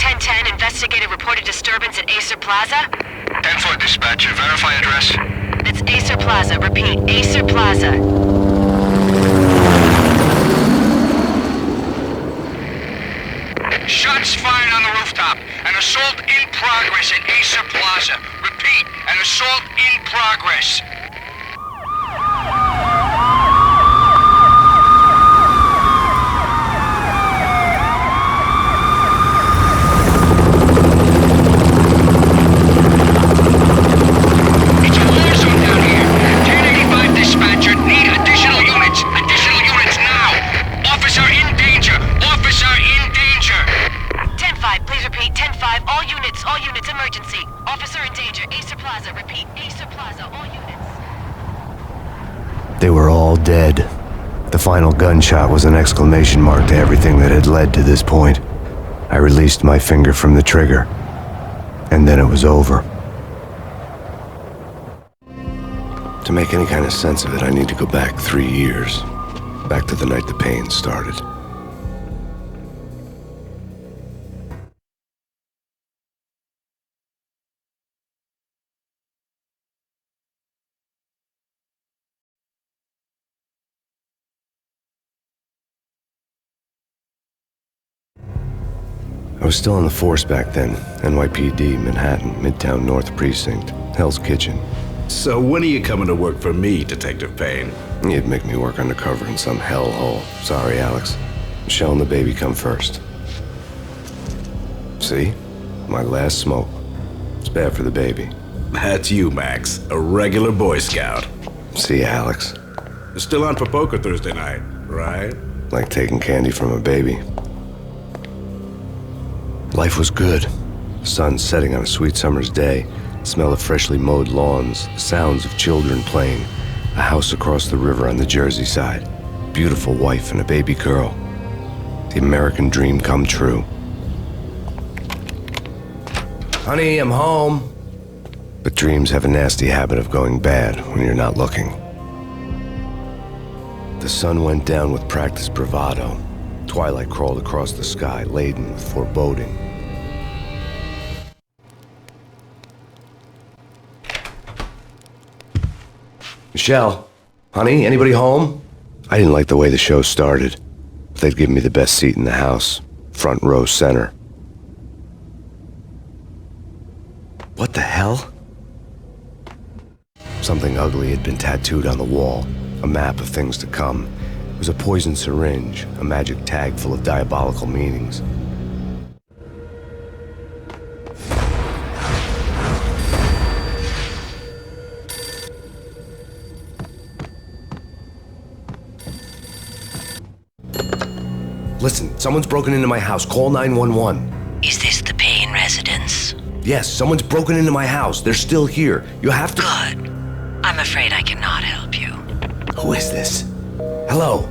1010, investigated reported disturbance at Acer Plaza. 10-4 dispatcher, verify address. It's Acer Plaza, repeat, Acer Plaza. Shots fired on the rooftop. An assault in progress at Acer Plaza. Repeat, an assault in progress. It's a war zone down here. 1085 dispatcher, need additional units. Additional units now. Officer in danger. Officer in danger. 10-5, please repeat. 10-5, all units, emergency. Officer in danger. Acer Plaza, repeat. Acer Plaza, all units. They were all dead. The final gunshot was an exclamation mark to everything that had led to this point. I released my finger from the trigger, and then it was over. To make any kind of sense of it, I need to go back 3 years. Back to the night the Payne started. I was still on the force back then. NYPD, Manhattan, Midtown North Precinct, Hell's Kitchen. So when are you coming to work for me, Detective Payne? You'd make me work undercover in some hellhole. Sorry, Alex. Michelle and the baby come first. See? My last smoke. It's bad for the baby. That's you, Max. A regular Boy Scout. See, Alex. Still on for poker Thursday night, right? Like taking candy from a baby. Life was good. The sun setting on a sweet summer's day. The smell of freshly mowed lawns. The sounds of children playing. A house across the river on the Jersey side. Beautiful wife and a baby girl. The American dream come true. Honey, I'm home. But dreams have a nasty habit of going bad when you're not looking. The sun went down with practiced bravado. Twilight crawled across the sky, laden with foreboding. Michelle, honey, anybody home? I didn't like the way the show started. They'd given me the best seat in the house, front row center. What the hell? Something ugly had been tattooed on the wall, a map of things to come. It was a poison syringe, a magic tag full of diabolical meanings. Listen, someone's broken into my house. Call 911. Is this the Payne residence? Yes, someone's broken into my house. They're still here. You have to... Good. I'm afraid I cannot help you. Who is this? Hello?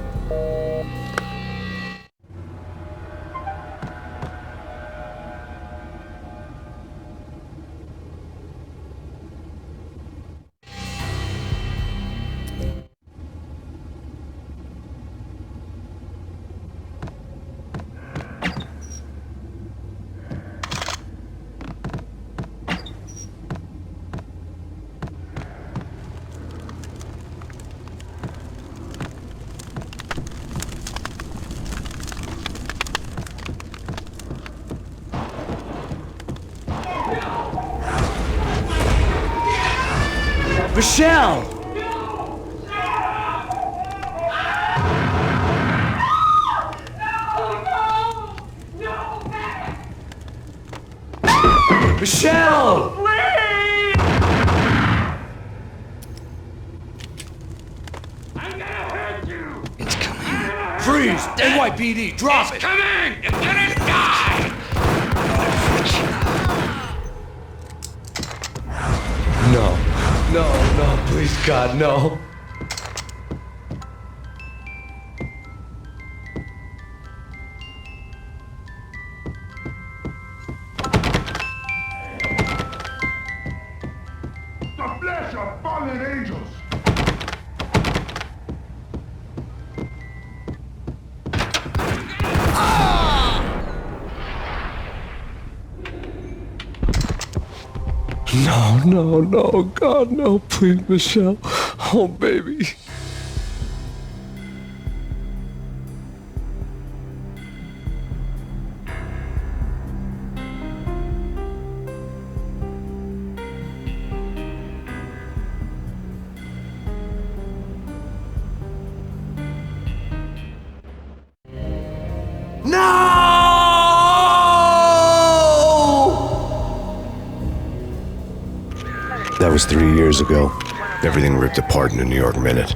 Michelle! Michelle! Please! I'm gonna hurt you! It's coming. Freeze! NYPD, drop it! Coming! You're gonna die! No, please, God, no. The flesh of fallen angels! No, no, no, God, no, please, Michelle. Oh, baby. That was 3 years ago. Everything ripped apart in a New York minute.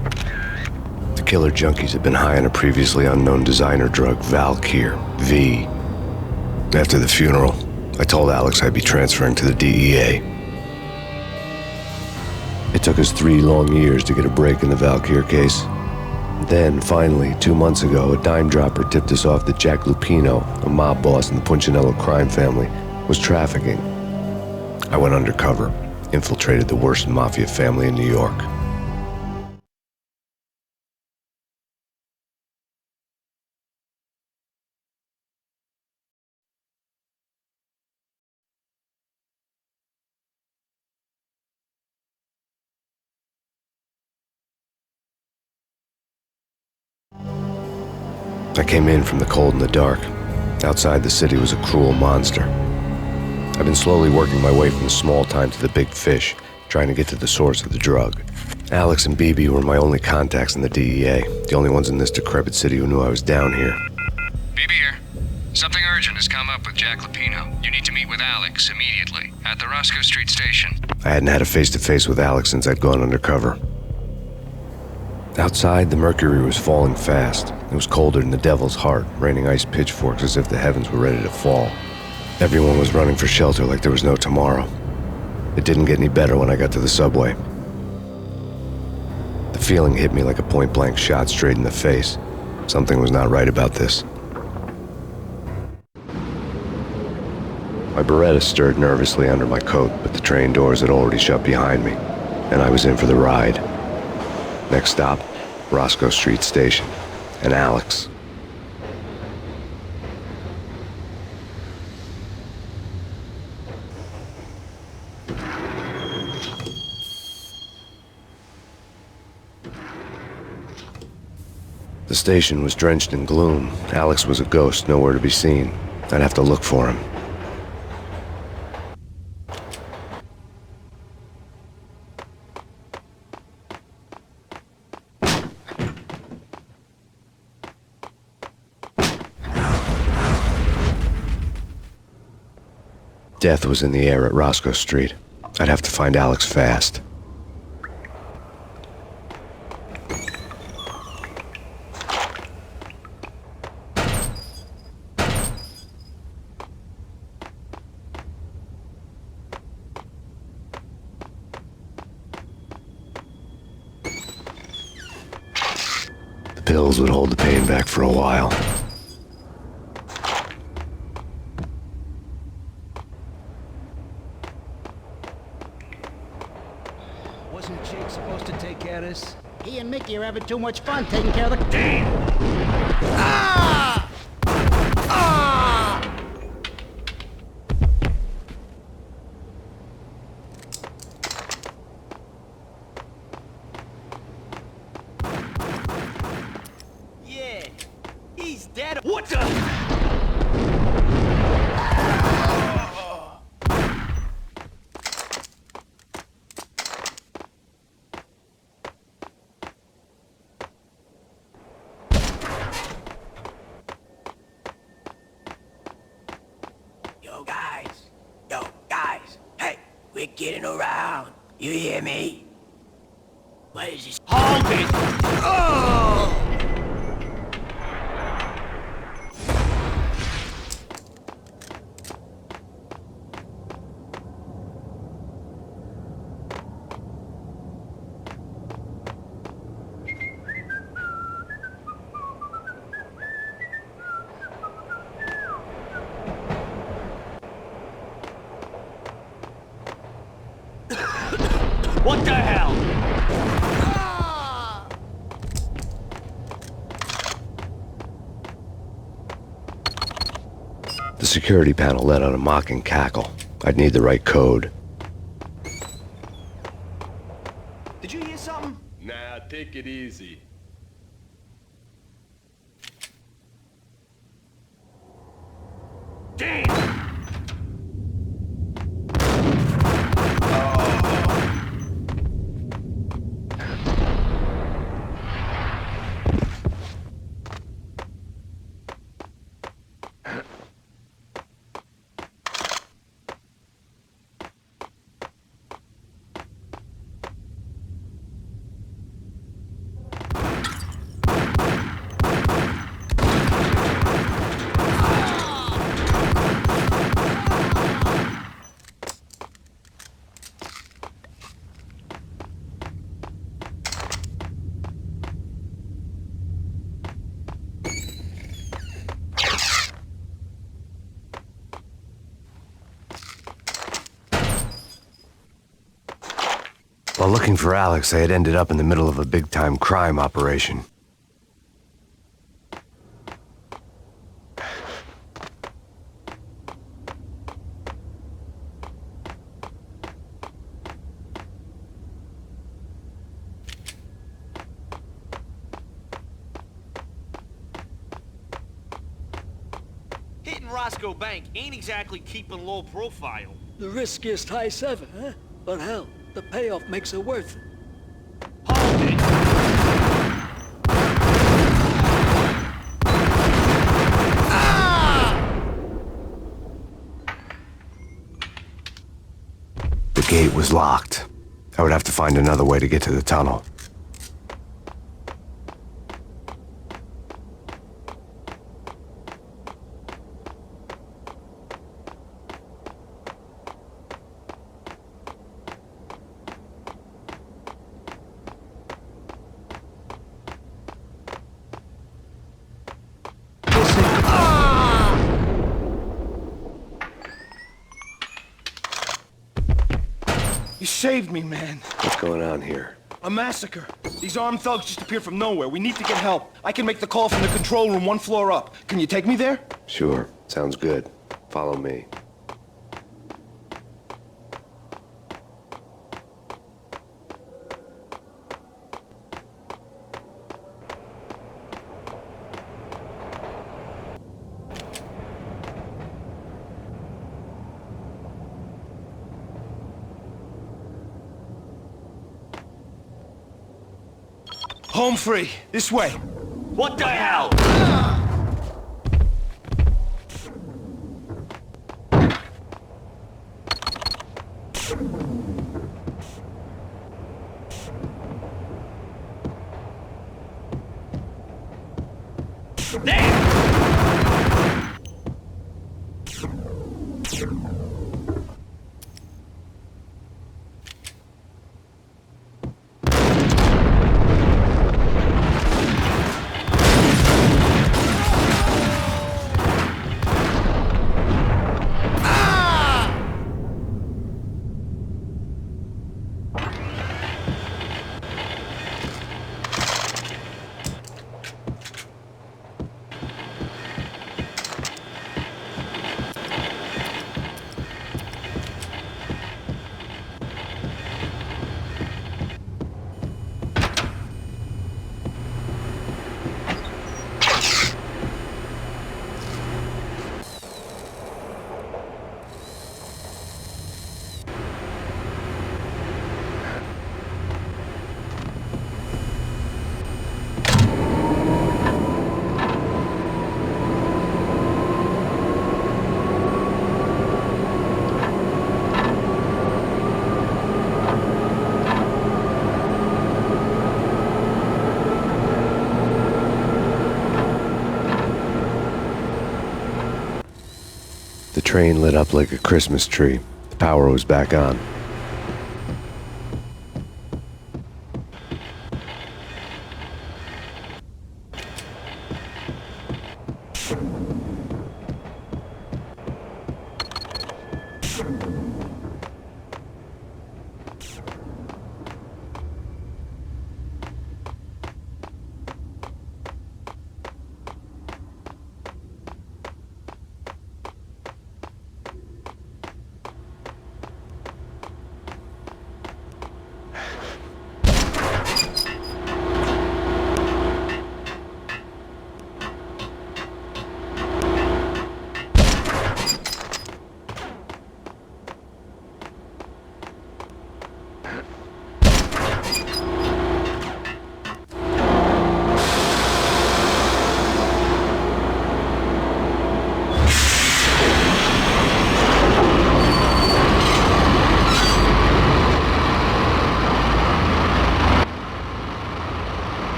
The killer junkies had been high on a previously unknown designer drug, Valkyr, V. After the funeral, I told Alex I'd be transferring to the DEA. It took us 3 long years to get a break in the Valkyr case. Then, finally, 2 months ago, a dime dropper tipped us off that Jack Lupino, a mob boss in the Punchinello crime family, was trafficking. I went undercover, infiltrated the worst mafia family in New York. I came in from the cold and the dark. Outside the city was a cruel monster. I've been slowly working my way from the small time to the big fish, trying to get to the source of the drug. Alex and BB were my only contacts in the DEA, the only ones in this decrepit city who knew I was down here. BB here. Something urgent has come up with Jack Lupino. You need to meet with Alex immediately at the Roscoe Street station. I hadn't had a face-to-face with Alex since I'd gone undercover. Outside, the mercury was falling fast. It was colder than the devil's heart, raining ice pitchforks as if the heavens were ready to fall. Everyone was running for shelter like there was no tomorrow. It didn't get any better when I got to the subway. The feeling hit me like a point-blank shot straight in the face. Something was not right about this. My Beretta stirred nervously under my coat, but the train doors had already shut behind me, and I was in for the ride. Next stop, Roscoe Street Station, and Alex. The station was drenched in gloom. Alex was a ghost, nowhere to be seen. I'd have to look for him. Death was in the air at Roscoe Street. I'd have to find Alex fast. The pills would hold the pain back for a while. Wasn't Jake supposed to take care of this? He and Mickey are having too much fun taking care of the... Damn! Ah! Ah! Yeah, he's dead. What the... Yo, guys, hey, we're getting around. You hear me? What is this? Hold it! Oh! What the hell? Ah! The security panel let out a mocking cackle. I'd need the right code. take it easy. While looking for Alex, I had ended up in the middle of a big-time crime operation. Hitting Roscoe Bank ain't exactly keeping low profile. The riskiest heist ever, huh? But hell, the payoff makes it worth it. Hold it! The gate was locked. I would have to find another way to get to the tunnel. You saved me, man. What's going on here? A massacre. These armed thugs just appeared from nowhere. We need to get help. I can make the call from the control room 1 floor up. Can you take me there? Sure, sounds good. Follow me. Home free. This way. What the hell? The train lit up like a Christmas tree. The power was back on.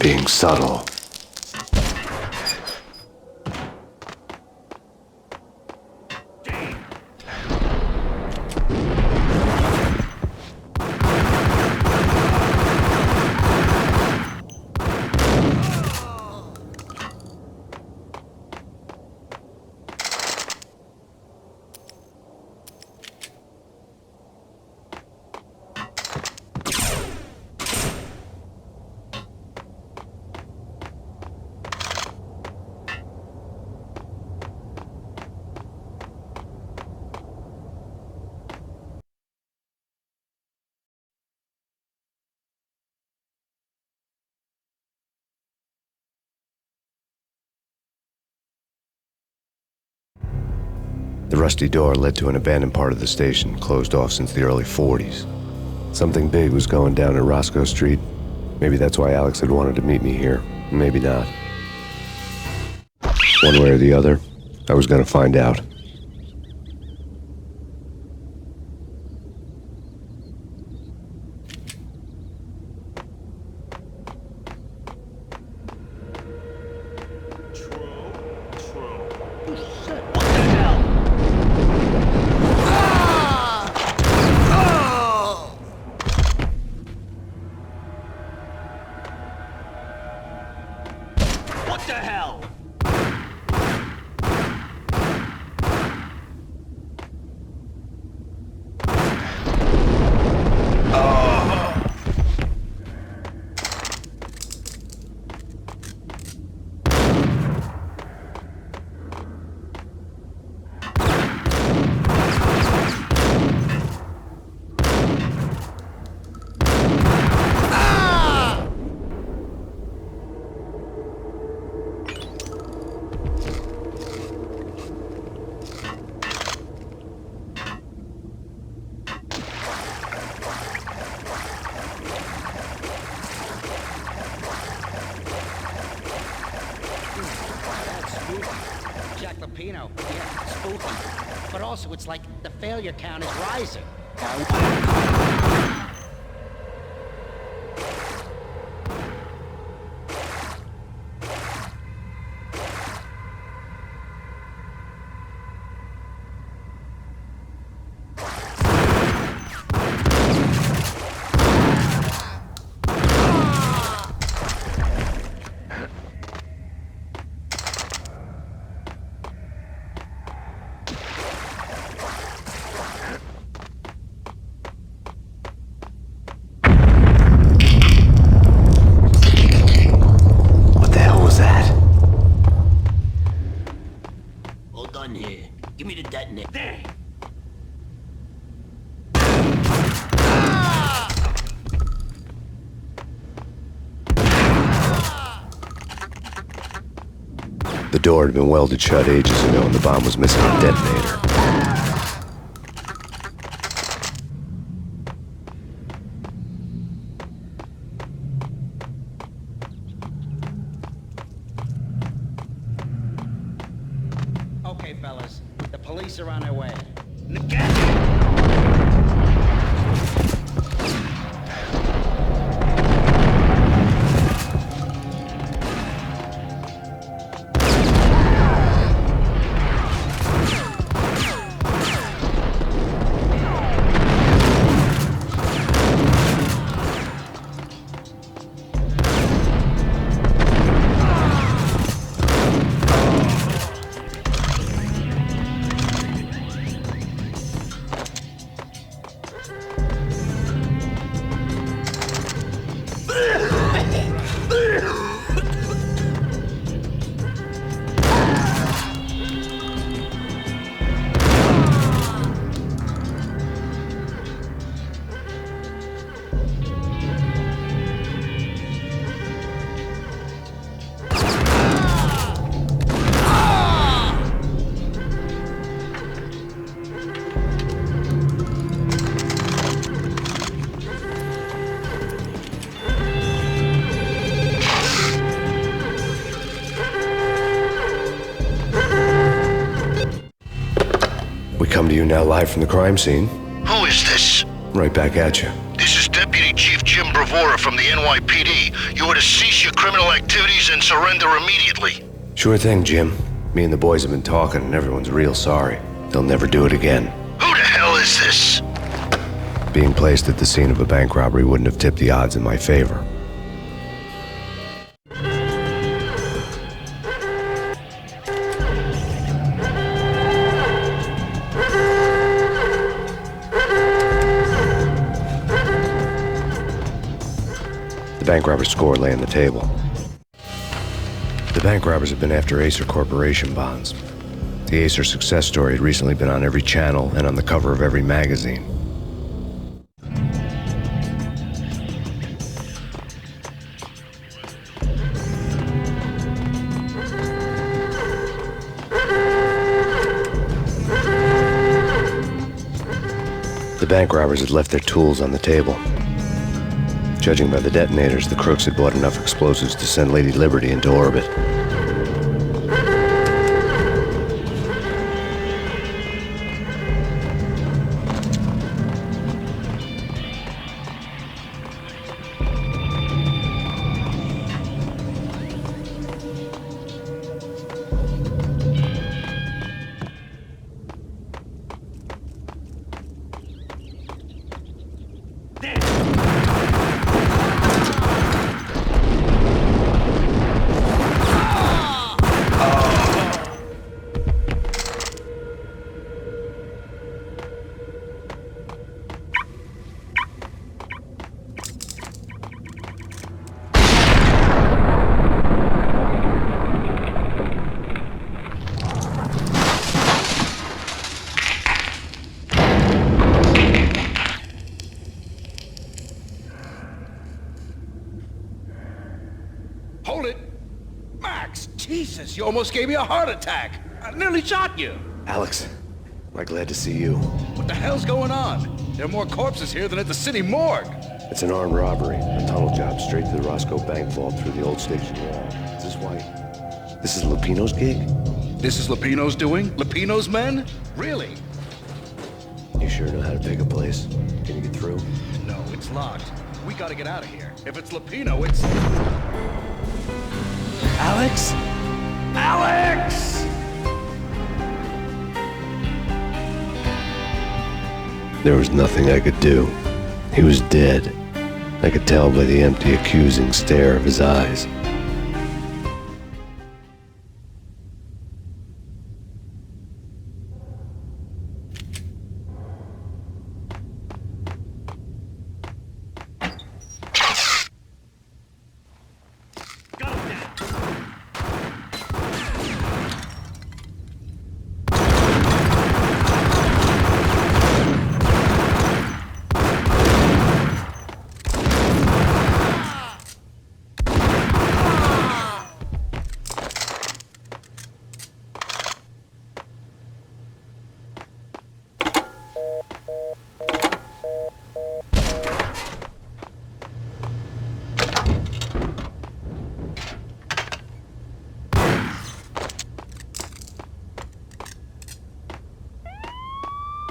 being subtle. The rusty door led to an abandoned part of the station, closed off since the early 40s. Something big was going down at Roscoe Street. Maybe that's why Alex had wanted to meet me here. Maybe not. One way or the other, I was gonna find out. What the hell? Filipino. Yeah, spooky. But also, it's like the failure count is rising. Here. Give me the detonator. There. The door had been welded shut ages ago and the bomb was missing a detonator. Okay, fellas. The police are on their way. We come to you now live from the crime scene. Who is this? Right back at you. This is Deputy Chief Jim Bravura from the NYPD. You are to cease your criminal activities and surrender immediately. Sure thing, Jim. Me and the boys have been talking, and everyone's real sorry. They'll never do it again. Who the hell is this? Being placed at the scene of a bank robbery wouldn't have tipped the odds in my favor. The bank robber's score lay on the table. The bank robbers have been after Acer Corporation bonds. The Acer success story had recently been on every channel and on the cover of every magazine. The bank robbers had left their tools on the table. Judging by the detonators, the crooks had bought enough explosives to send Lady Liberty into orbit. Hold it! Max, Jesus, you almost gave me a heart attack. I nearly shot you. Alex, am I glad to see you. What the hell's going on? There are more corpses here than at the city morgue. It's an armed robbery, a tunnel job straight to the Roscoe Bank vault through the old station wall. Is this why? This is Lupino's gig? This is Lupino's doing? Lupino's men? Really? You sure know how to pick a place? Can you get through? No, it's locked. We gotta get out of here. If it's Lupino, it's... Alex? Alex! There was nothing I could do. He was dead. I could tell by the empty, accusing stare of his eyes.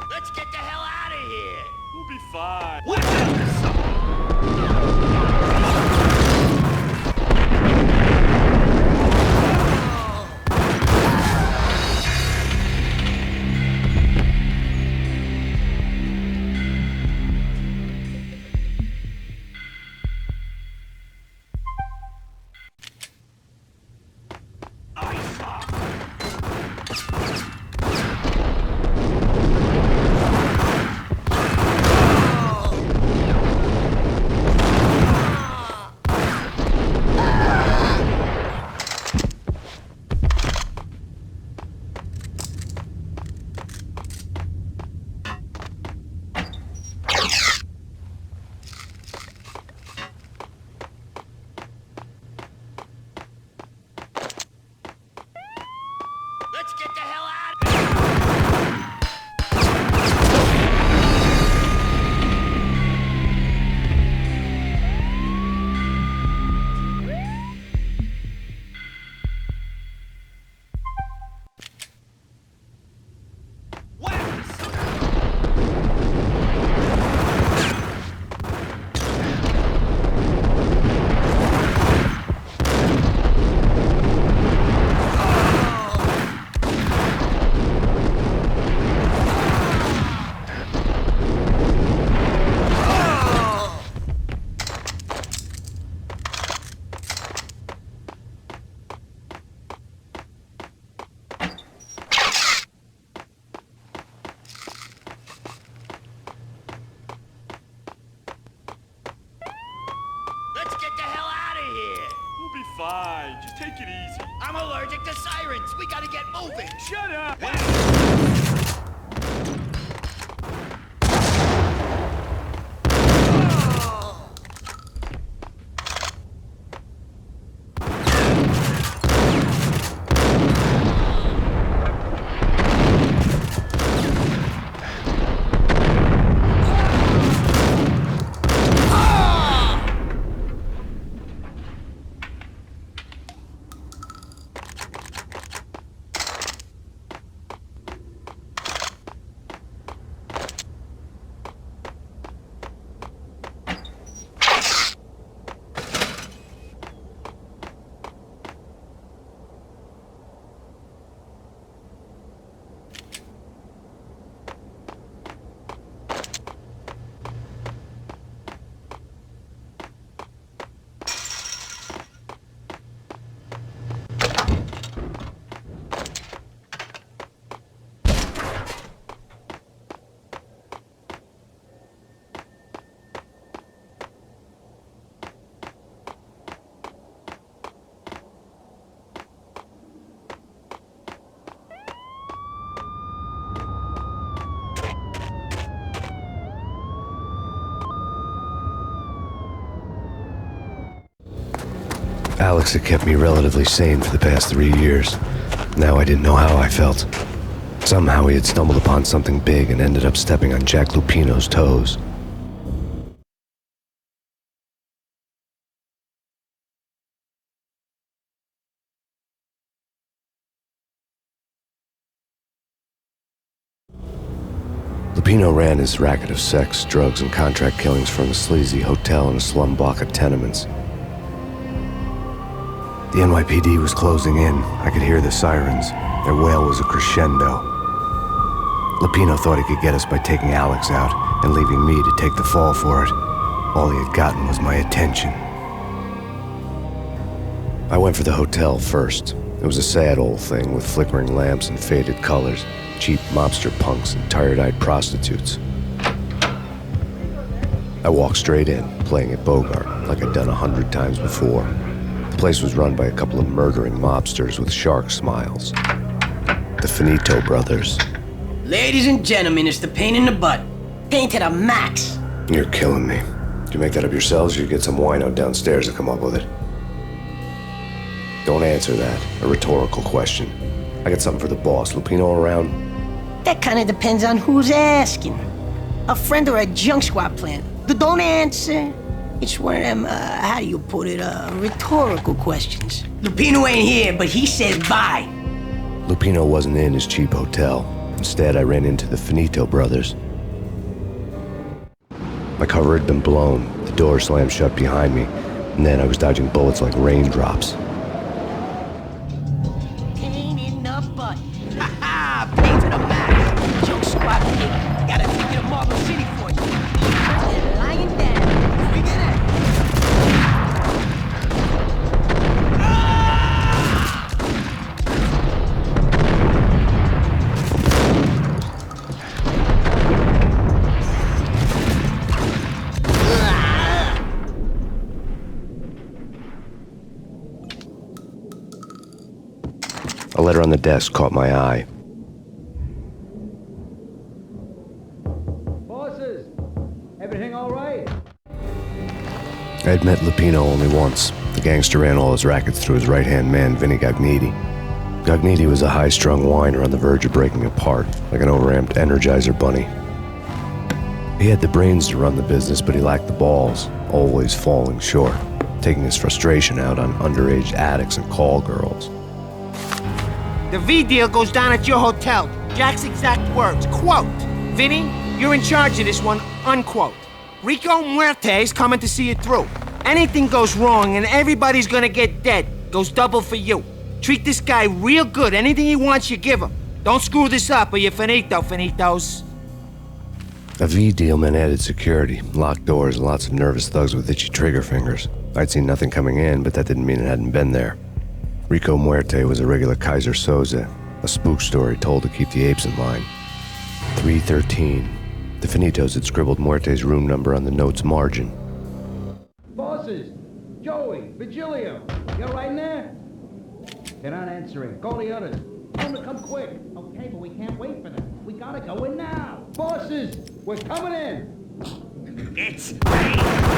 Let's get the hell out of here! We'll be fine. What the... fine. Just take it easy. I'm allergic to sirens. We gotta get moving. Shut up! Alex had kept me relatively sane for the past 3 years. Now I didn't know how I felt. Somehow he had stumbled upon something big and ended up stepping on Jack Lupino's toes. Lupino ran his racket of sex, drugs, and contract killings from a sleazy hotel in a slum block of tenements. The NYPD was closing in. I could hear the sirens. Their wail was a crescendo. Lupino thought he could get us by taking Alex out and leaving me to take the fall for it. All he had gotten was my attention. I went for the hotel first. It was a sad old thing with flickering lamps and faded colors, cheap mobster punks and tired-eyed prostitutes. I walked straight in, playing at Bogart like I'd done 100 times before. The place was run by a couple of murdering mobsters with shark smiles. The Finito brothers. Ladies and gentlemen, it's the Payne in the butt. Payne to the max. You're killing me. Did you make that up yourselves, or you get some wino downstairs to come up with it? Don't answer that. A rhetorical question. I got something for the boss. Lupino around? That kind of depends on who's asking. A friend or a junk squad plan. Don't answer. It's one of them, how do you put it, rhetorical questions. Lupino ain't here, but he says bye. Lupino wasn't in his cheap hotel. Instead, I ran into the Finito brothers. My cover had been blown, the door slammed shut behind me, and then I was dodging bullets like raindrops. Payne in the butt. Ha ha! Payne to the max. Junk squad kid. Gotta take you to Marble City for you. You're lying down. Bring it in. A letter on the desk caught my eye. Bosses, everything all right? I had met Lupino only once. The gangster ran all his rackets through his right-hand man, Vinny Gagniti. Gagniti was a high-strung whiner on the verge of breaking apart, like an overamped Energizer bunny. He had the brains to run the business, but he lacked the balls, always falling short, taking his frustration out on underage addicts and call girls. The V deal goes down at your hotel. Jack's exact words, quote, "Vinny, you're in charge of this one," unquote. Rico Muerte's coming to see it through. Anything goes wrong and everybody's gonna get dead. Goes double for you. Treat this guy real good. Anything he wants, you give him. Don't screw this up or you're finito, finitos. A V deal meant added security, locked doors, and lots of nervous thugs with itchy trigger fingers. I'd seen nothing coming in, but that didn't mean it hadn't been there. Rico Muerte was a regular Kaiser Soze, a spook story told to keep the apes in line. 313. The Finitos had scribbled Muerte's room number on the note's margin. Bosses, Joey, Virgilio, you all right in there? They're not answering. Call the others. Tell them to come quick. Okay, but we can't wait for them. We gotta go in now. Bosses, we're coming in. It's Payne!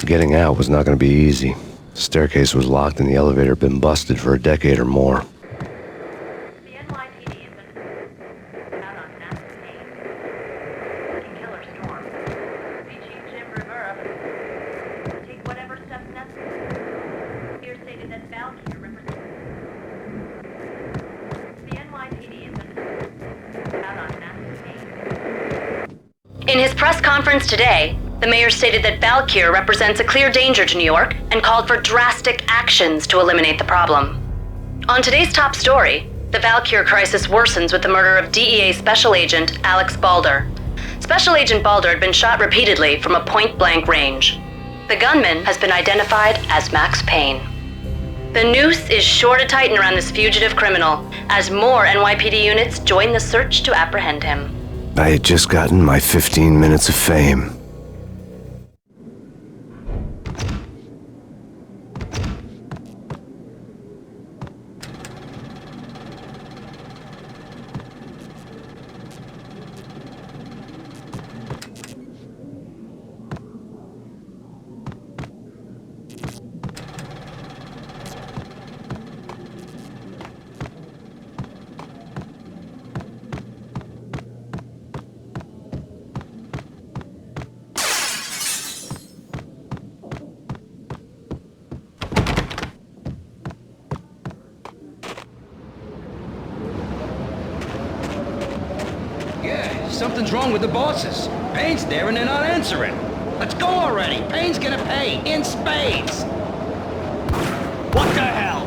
Getting out was not going to be easy. The staircase was locked and the elevator had been busted for a decade or more. The NYPD has been out on massive Payne. Working killer storm. Chief Jim Rivera. Take whatever steps necessary. Here stated that Valkyrie represents. The NYPD has been out on massive Payne. In his press conference today, the mayor stated that Valkyrie represents a clear danger to New York and called for drastic actions to eliminate the problem. On today's top story, the Valkyrie crisis worsens with the murder of DEA Special Agent Alex Balder. Special Agent Balder had been shot repeatedly from a point-blank range. The gunman has been identified as Max Payne. The noose is sure to tighten around this fugitive criminal as more NYPD units join the search to apprehend him. I had just gotten my 15 minutes of fame. Something's wrong with the bosses. Payne's there and they're not answering. Let's go already. Payne's gonna pay in spades. What the hell?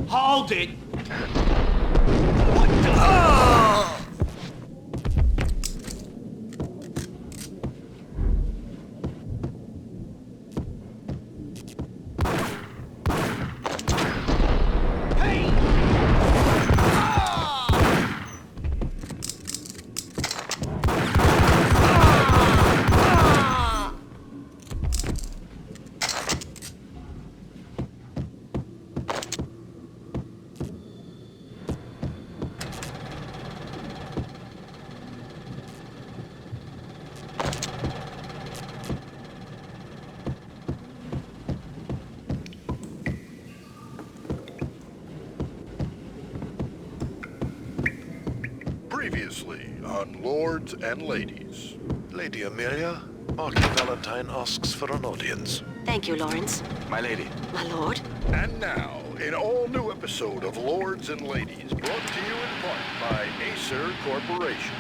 Hold it! What the... Oh! Hey! Previously on Lords and Ladies. Lady Amelia, Marquis Valentine asks for an audience. Thank you, Lawrence. My lady. My lord. And now, an all-new episode of Lords and Ladies, brought to you in part by Acer Corporation.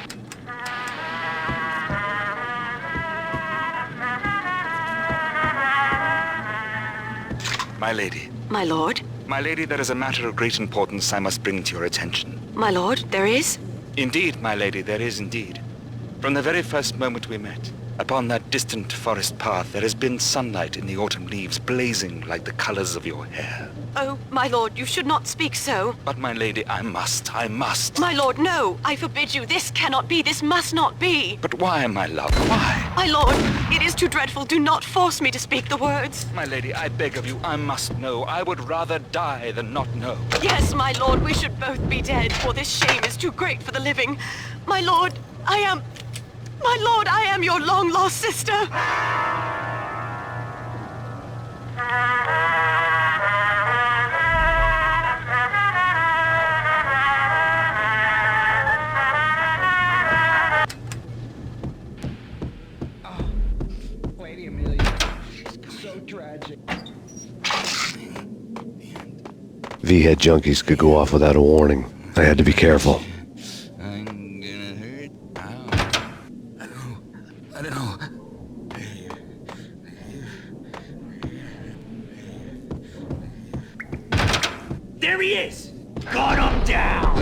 My lady. My lord. My lady, there is a matter of great importance I must bring to your attention. My lord, there is? Indeed, my lady, there is indeed. From the very first moment we met, upon that distant forest path, there has been sunlight in the autumn leaves blazing like the colors of your hair. Oh, my lord, you should not speak so. But, my lady, I must. My lord, no! I forbid you. This cannot be. This must not be. But why, my love? Why? My lord, it is too dreadful. Do not force me to speak the words. My lady, I beg of you, I must know. I would rather die than not know. Yes, my lord, we should both be dead, for this shame is too great for the living. My lord, I am... My lord, I am your long-lost sister. Lady Amelia, so tragic. V-head junkies could go off without a warning. I had to be careful. I'm gonna hurt. I know. There he is! Got him down!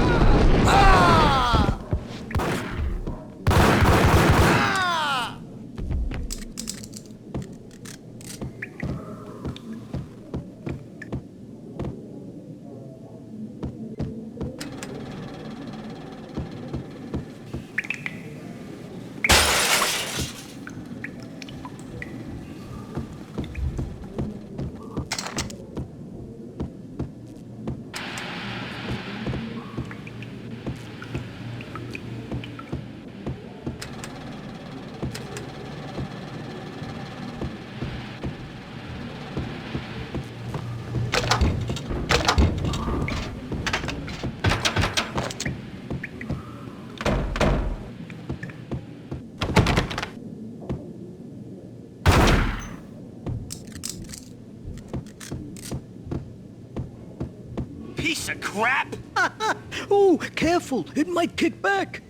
Piece of crap! Oh, careful! It might kick back!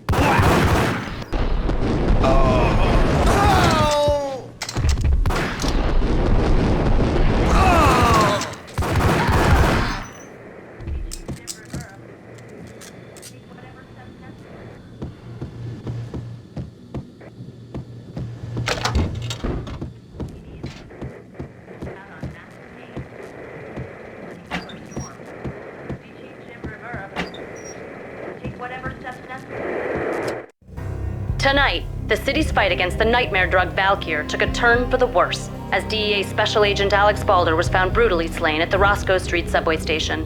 Tonight, the city's fight against the nightmare drug Valkyr took a turn for the worse, as DEA Special Agent Alex Balder was found brutally slain at the Roscoe Street subway station.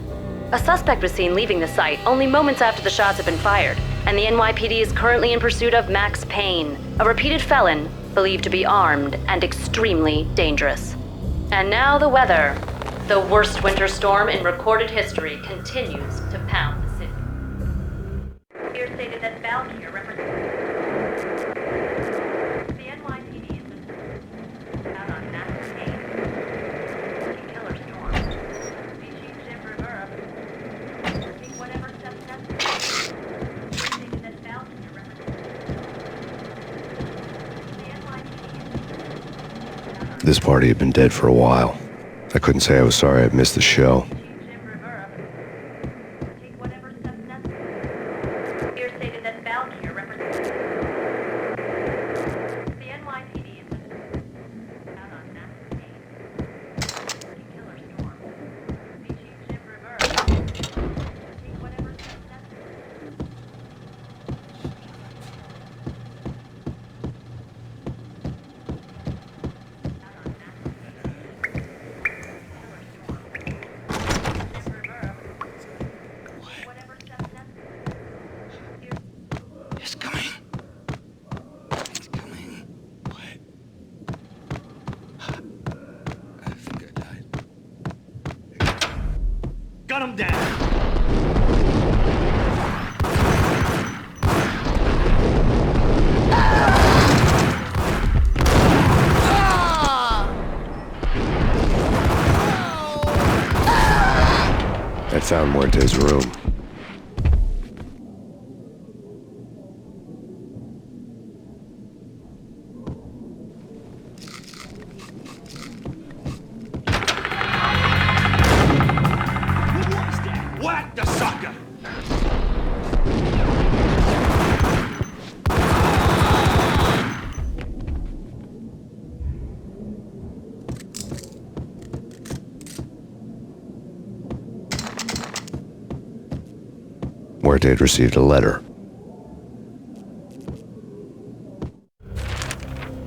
A suspect was seen leaving the site only moments after the shots had been fired, and the NYPD is currently in pursuit of Max Payne, a repeated felon believed to be armed and extremely dangerous. And now the weather. The worst winter storm in recorded history continues to pound the city. Here stated that Valkyr represents the NYPD is out on Max Payne. Killer storm. Species Jim Rivera. Take whatever steps necessary. Here stated that Valkyr represents the NYPD. This party had been dead for a while. I couldn't say I was sorry I'd missed the show. Here stated that Valkyr represents the NYPD is out on Max Payne. Killer storm. Species Jim Rivera. Take whatever steps necessary. It's coming. It's coming. What? I think I died. Got him down! I found Muerte's room. Whack the sucker! Muerte had received a letter.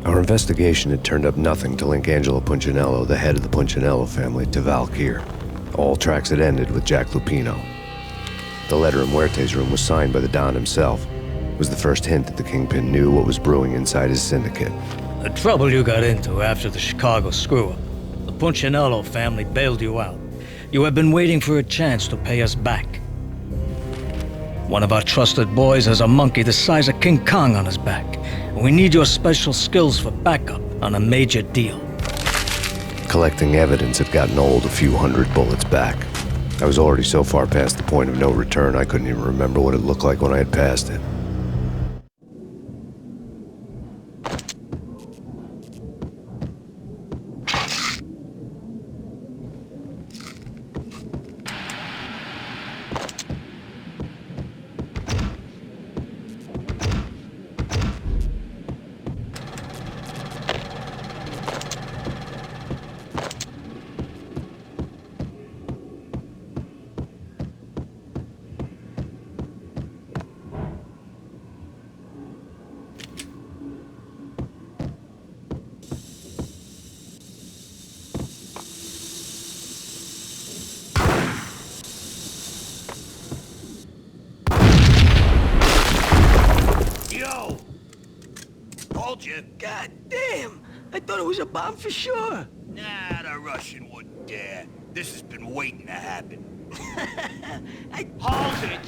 Our investigation had turned up nothing to link Angelo Punchinello, the head of the Punchinello family, to Valkyr. All tracks had ended with Jack Lupino. The letter in Muerte's room was signed by the Don himself. It was the first hint that the Kingpin knew what was brewing inside his syndicate. The trouble you got into after the Chicago screw-up. The Punchinello family bailed you out. You have been waiting for a chance to pay us back. One of our trusted boys has a monkey the size of King Kong on his back. We need your special skills for backup on a major deal. Collecting evidence had gotten old a few hundred bullets back. I was already so far past the point of no return I couldn't even remember what it looked like when I had passed it. God damn! I thought it was a bomb for sure. Nah, the Russian wouldn't dare. This has been waiting to happen. Hold it!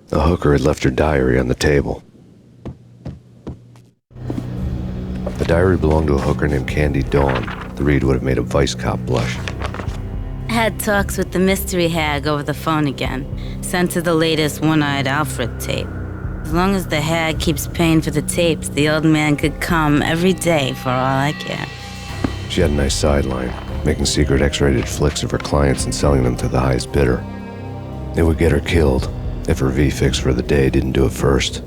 The hooker had left her diary on the table. The diary belonged to a hooker named Candy Dawn. The read would have made a vice cop blush. Had talks with the mystery hag over the phone again. Sent her the latest One-Eyed Alfred tape. As long as the hag keeps paying for the tapes, the old man could come every day for all I care. She had a nice sideline, making secret X-rated flicks of her clients and selling them to the highest bidder. It would get her killed if her V-fix for the day didn't do it first.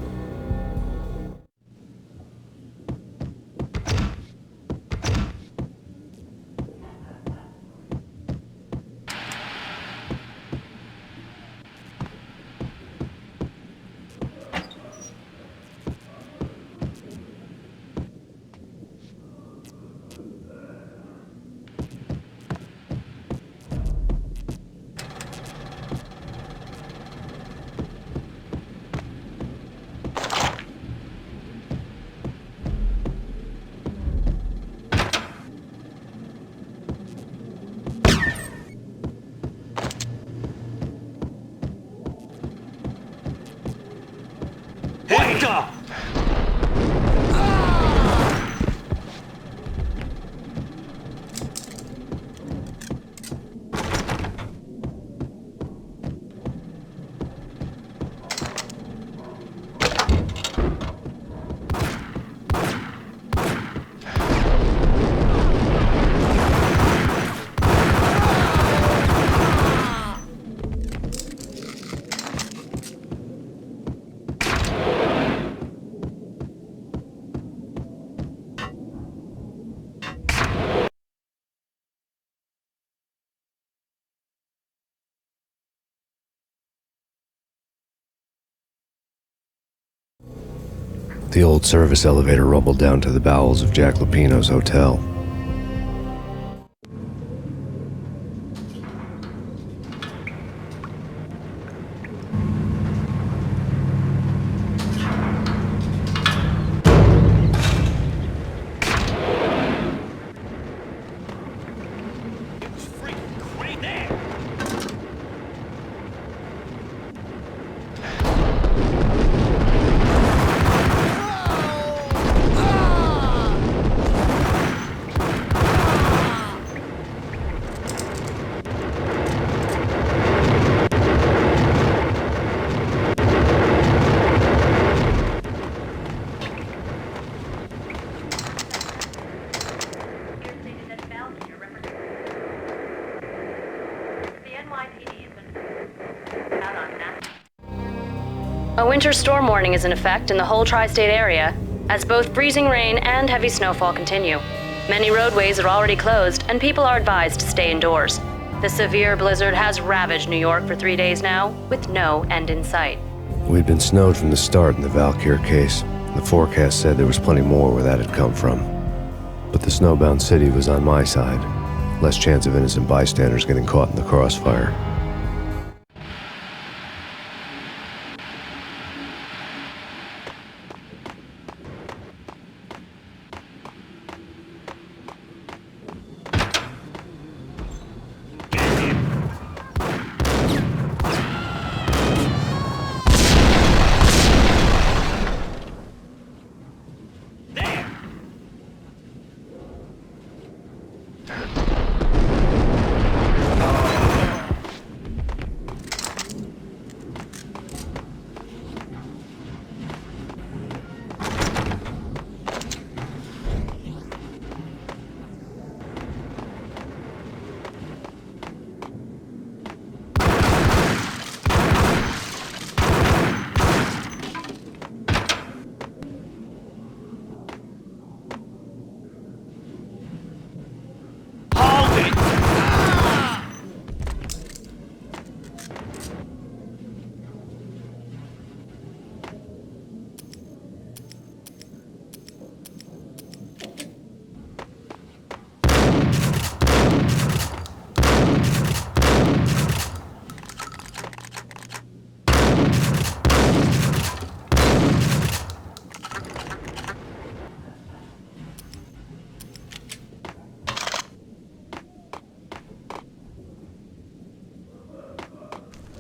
The old service elevator rumbled down to the bowels of Jack Lupino's hotel. A winter storm warning is in effect in the whole tri-state area, as both freezing rain and heavy snowfall continue. Many roadways are already closed, and people are advised to stay indoors. The severe blizzard has ravaged New York for 3 days now, with no end in sight. We'd been snowed from the start in the Valkyr case. The forecast said there was plenty more where that had come from. But the snowbound city was on my side. Less chance of innocent bystanders getting caught in the crossfire.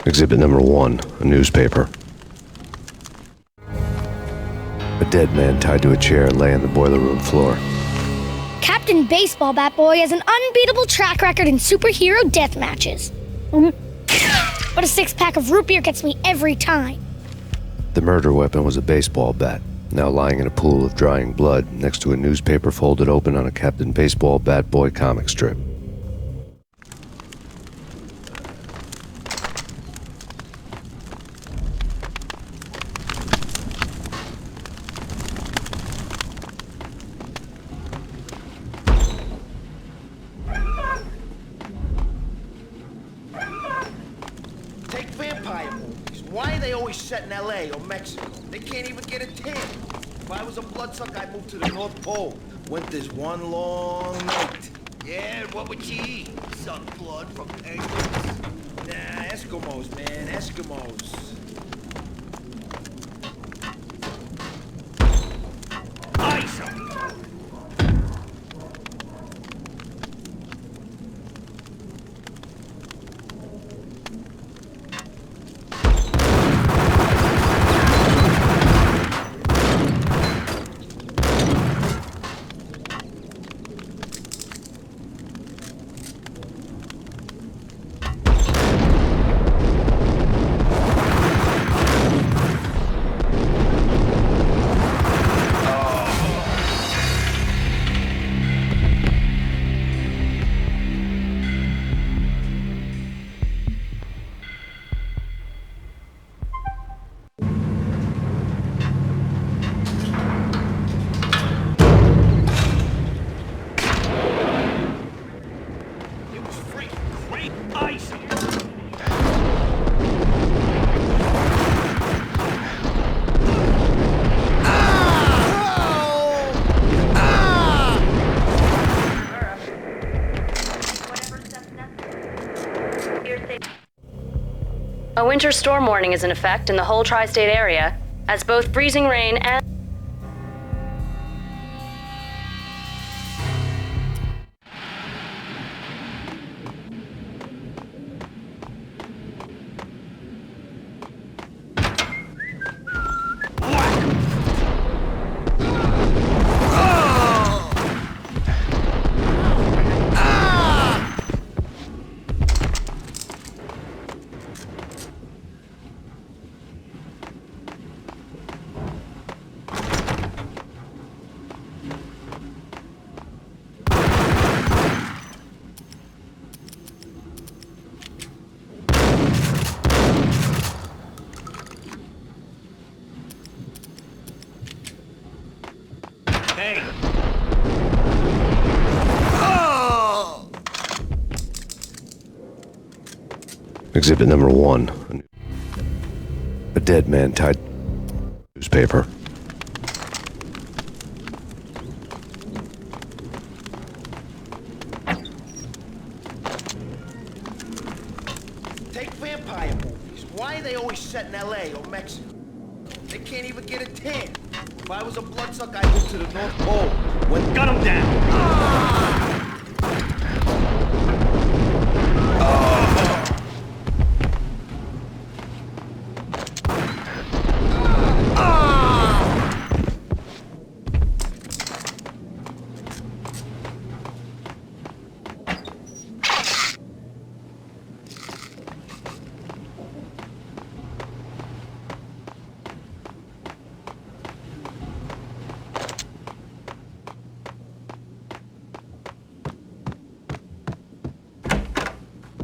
Exhibit number 1, a newspaper. A dead man tied to a chair lay on the boiler room floor. Captain Baseball Bat Boy has an unbeatable track record in superhero death matches. But a 6-pack of root beer gets me every time. The murder weapon was a baseball bat, now lying in a pool of drying blood next to a newspaper folded open on a Captain Baseball Bat Boy comic strip. Take vampire movies. Why are they always set in L.A. or Mexico? They can't even get a tan. If I was a bloodsucker, I'd move to the North Pole. Winter's one long night. Yeah, and what would you eat? Suck blood from penguins? Nah, Eskimos, man, Eskimos. Ice 'em! A winter storm warning is in effect in the whole tri-state area, as both freezing rain and Exhibit number 1. A dead man tied newspaper. Take vampire movies. Why are they always set in LA or Mexico? They can't even get a tan. If I was a bloodsucker, I'd move to the North Pole. Gun him down!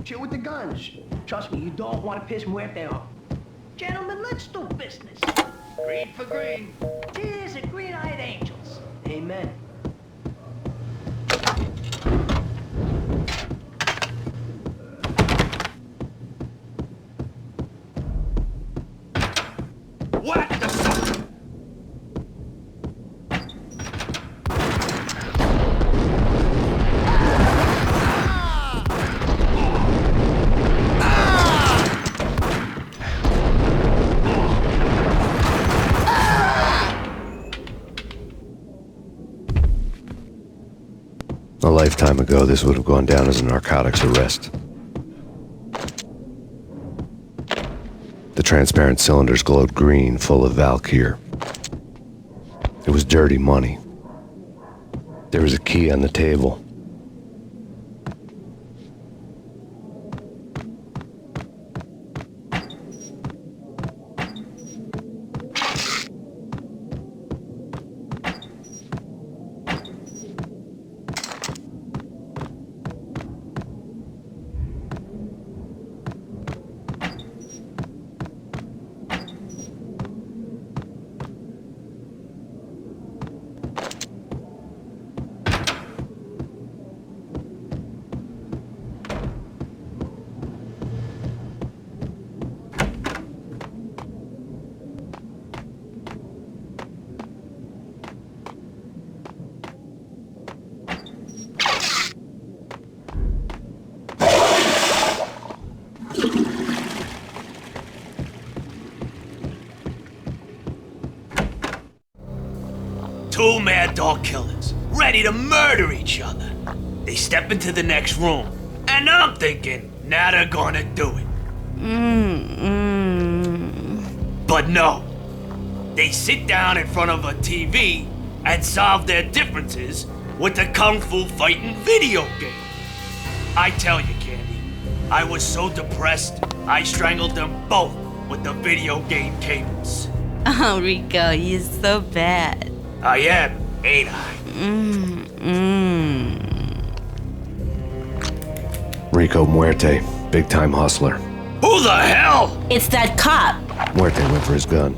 Chill with the guns. Trust me, you don't want to piss Muerte off. Gentlemen, let's do business. Green for green. Cheers and green-eyed angels. Amen. What the suck? A lifetime ago, this would have gone down as a narcotics arrest. The transparent cylinders glowed green, full of Valkyr. It was dirty money. There was a key on the table. Two mad dog killers, ready to murder each other. They step into the next room, and I'm thinking, now they're gonna do it. But no. They sit down in front of a TV and solve their differences with the Kung Fu fighting video game. I tell you, Candy, I was so depressed, I strangled them both with the video game cables. Oh, Rico, you're so bad. I am, ain't I? Rico Muerte, big-time hustler. Who the hell? It's that cop. Muerte went for his gun.